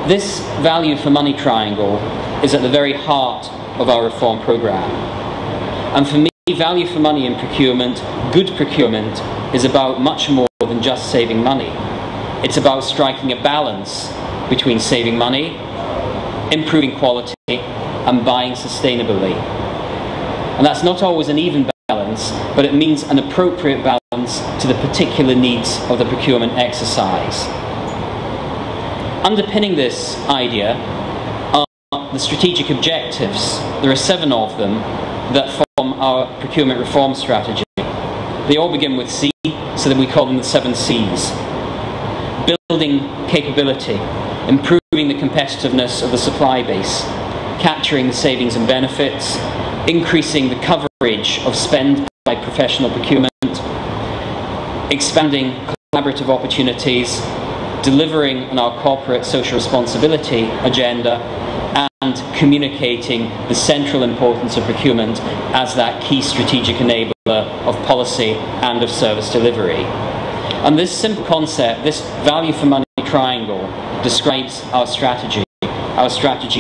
This value for money triangle is at the very heart of our reform programme. And for me, value for money in procurement, good procurement, is about much more than just saving money. It's about striking a balance between saving money, improving quality, and buying sustainably. And that's not always an even balance, but it means an appropriate balance to the particular needs of the procurement exercise. Underpinning this idea are the strategic objectives. There are 7 of them that form our procurement reform strategy. They all begin with C, so that we call them the 7 Cs. Building capability, improving the competitiveness of the supply base, capturing the savings and benefits, increasing the coverage of spend by professional procurement, expanding collaborative opportunities, delivering on our corporate social responsibility agenda, and communicating the central importance of procurement as that key strategic enabler of policy and of service delivery. And this simple concept, this value for money triangle, describes our strategy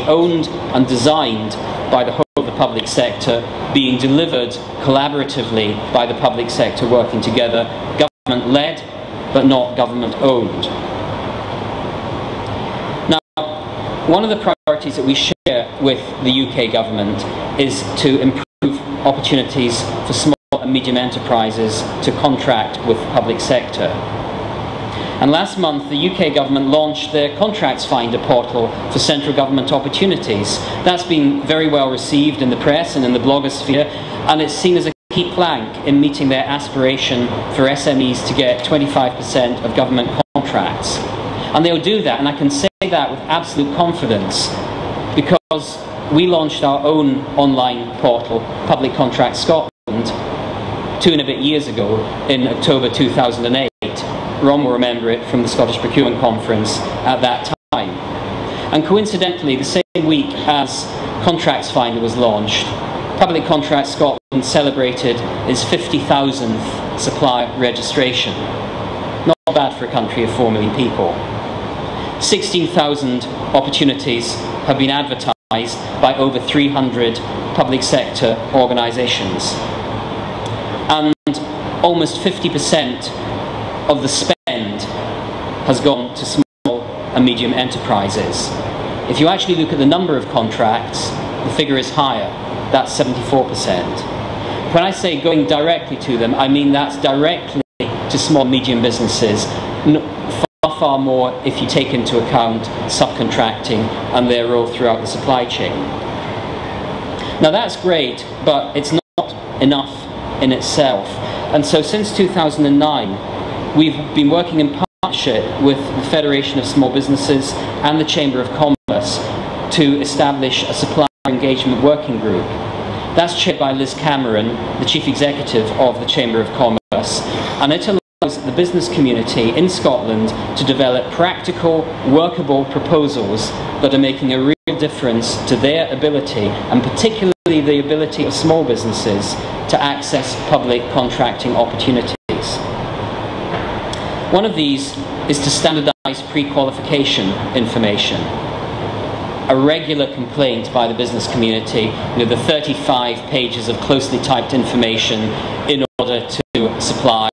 owned and designed by the whole of the public sector, being delivered collaboratively by the public sector working together, government-led but not government-owned. Now, one of the priorities that we share with the UK government is to improve opportunities for small and medium enterprises to contract with the public sector. And last month, the UK government launched their Contracts Finder portal for central government opportunities. That's been very well received in the press and in the blogosphere, and it's seen as a key plank in meeting their aspiration for SMEs to get 25% of government contracts. And they'll do that, and I can say that with absolute confidence, because we launched our own online portal, Public Contracts Scotland, 2 and a bit years ago in October 2008. Ron will remember it from the Scottish Procurement Conference at that time. And coincidentally, the same week as Contracts Finder was launched, Public Contracts Scotland celebrated its 50,000th supplier registration. Not bad for a country of 4 million people. 16,000 opportunities have been advertised by over 300 public sector organisations. And almost 50% of the spend has gone to small and medium enterprises. If you actually look at the number of contracts, the figure is higher. That's 74%. When I say going directly to them, I mean that's directly to small and medium businesses. Far more if you take into account subcontracting and their role throughout the supply chain. Now that's great, but it's not enough in itself. And so since 2009, we've been working in partnership with the Federation of Small Businesses and the Chamber of Commerce to establish a supplier engagement working group. That's chaired by Liz Cameron, the Chief Executive of the Chamber of Commerce, and it allows the business community in Scotland to develop practical, workable proposals that are making a real difference to their ability, and particularly the ability of small businesses to access public contracting opportunities. One of these is to standardise pre-qualification information. A regular complaint by the business community, the 35 pages of closely typed information in order to supply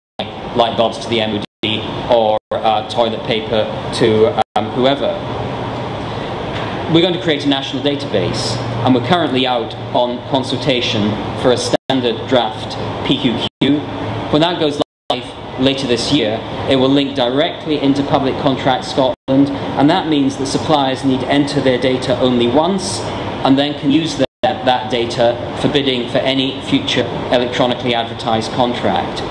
light bulbs to the MOD or toilet paper to whoever. We're going to create a national database, and we're currently out on consultation for a standard draft PQQ. When that goes live later this year, it will link directly into Public Contracts Scotland, and that means that suppliers need to enter their data only once and then can use that data for bidding for any future electronically advertised contract.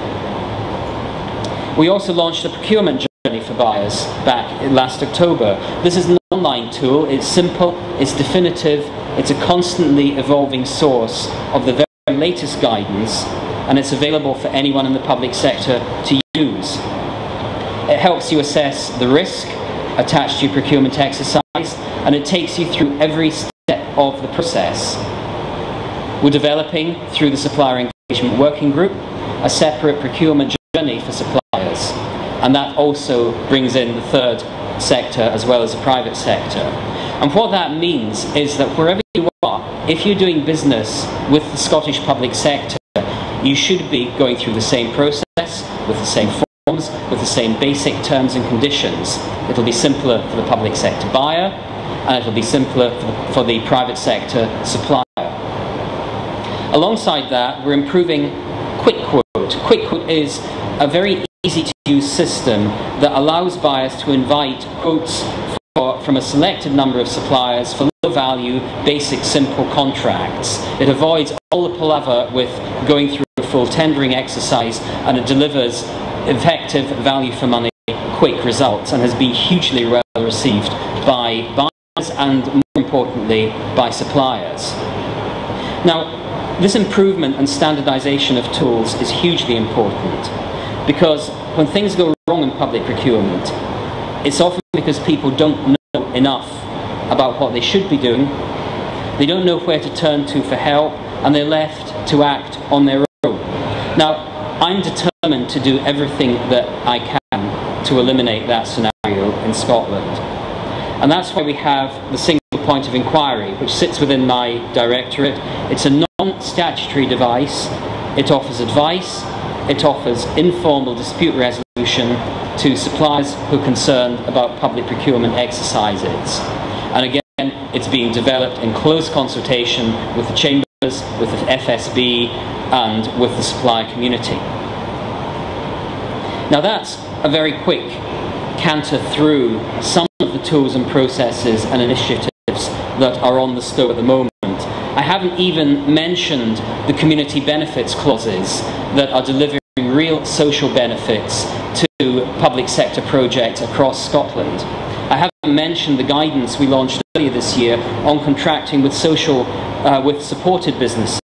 We also launched a procurement journey for buyers back last October. This is an online tool. It's simple, it's definitive, it's a constantly evolving source of the very latest guidance, and it's available for anyone in the public sector to use. It helps you assess the risk attached to your procurement exercise, and it takes you through every step of the process. We're developing, through the Supplier Engagement Working Group, a separate procurement journey for suppliers, and that also brings in the third sector as well as the private sector. And what that means is that wherever you are, if you're doing business with the Scottish public sector, you should be going through the same process, with the same forms, with the same basic terms and conditions. It'll be simpler for the public sector buyer, and it'll be simpler for the private sector supplier. Alongside that, we're improving Quick Quote. Quick Quote is a very easy-to-use system that allows buyers to invite quotes from a selected number of suppliers for low-value, basic, simple contracts. It avoids all the palaver with going through a full tendering exercise, and it delivers effective value-for-money, quick results, and has been hugely well received by buyers and, more importantly, by suppliers. Now, this improvement and standardisation of tools is hugely important, because when things go wrong in public procurement, it's often because people don't know enough about what they should be doing, they don't know where to turn to for help, and they're left to act on their own. Now, I'm determined to do everything that I can to eliminate that scenario in Scotland. And that's why we have the single point of inquiry, which sits within my directorate. It's a non-statutory device. It offers advice. It offers informal dispute resolution to suppliers who are concerned about public procurement exercises. And again, it's being developed in close consultation with the chambers, with the FSB, and with the supplier community. Now, that's a very quick canter through some of the tools and processes and initiatives that are on the stove at the moment. I haven't even mentioned the community benefits clauses that are delivering real social benefits to public sector projects across Scotland. I haven't mentioned the guidance we launched earlier this year on contracting with supported businesses,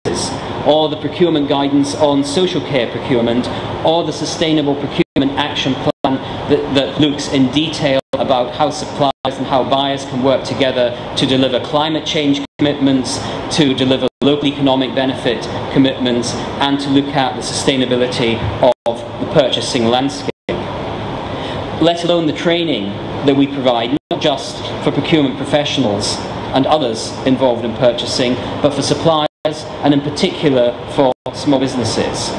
or the procurement guidance on social care procurement, or the sustainable procurement action plan that looks in detail about how suppliers and how buyers can work together to deliver climate change commitments, to deliver local economic benefit commitments, and to look at the sustainability of the purchasing landscape. Let alone the training that we provide, not just for procurement professionals and others involved in purchasing, but for suppliers, and in particular for small businesses.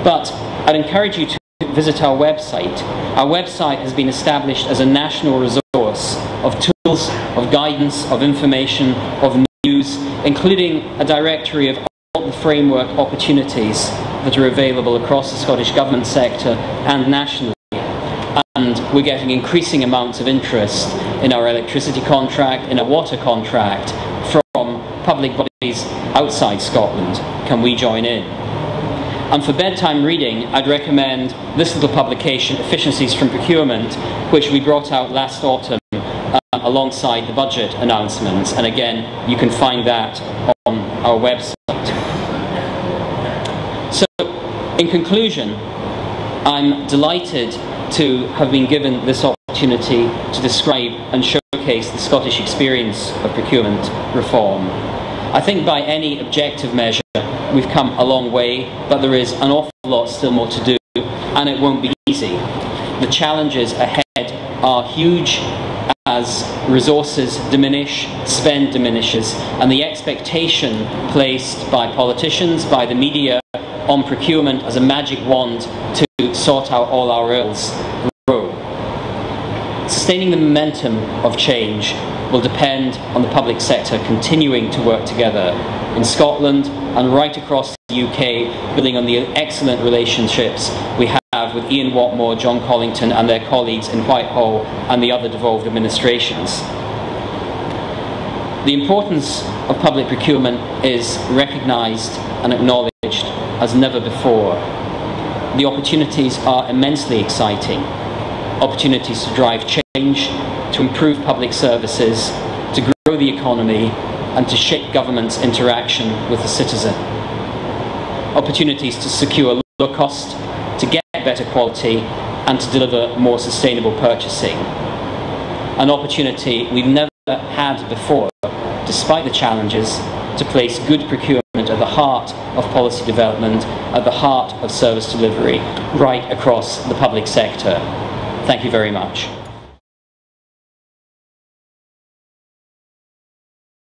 But I'd encourage you to visit our website. Our website has been established as a national resource of tools, of guidance, of information, of news, including a directory of all the framework opportunities that are available across the Scottish Government sector and nationally. And we're getting increasing amounts of interest in our electricity contract, in our water contract, from public bodies outside Scotland. Can we join in? And for bedtime reading, I'd recommend this little publication, Efficiencies from Procurement, which we brought out last autumn alongside the budget announcements. And again, you can find that on our website. So, in conclusion, I'm delighted to have been given this opportunity to describe and showcase the Scottish experience of procurement reform. I think by any objective measure, we've come a long way, but there is an awful lot still more to do, and it won't be easy. The challenges ahead are huge as resources diminish, spend diminishes, and the expectation placed by politicians, by the media, on procurement as a magic wand to sort out all our ills grow. Sustaining the momentum of change will depend on the public sector continuing to work together in Scotland and right across the UK, building on the excellent relationships we have with Ian Watmore, John Collington and their colleagues in Whitehall and the other devolved administrations. The importance of public procurement is recognised and acknowledged as never before. The opportunities are immensely exciting. Opportunities to drive change, to improve public services, to grow the economy, and to shape government's interaction with the citizen. Opportunities to secure lower cost, to get better quality, and to deliver more sustainable purchasing. An opportunity we've never had before, despite the challenges, to place good procurement at the heart of policy development, at the heart of service delivery, right across the public sector. Thank you very much.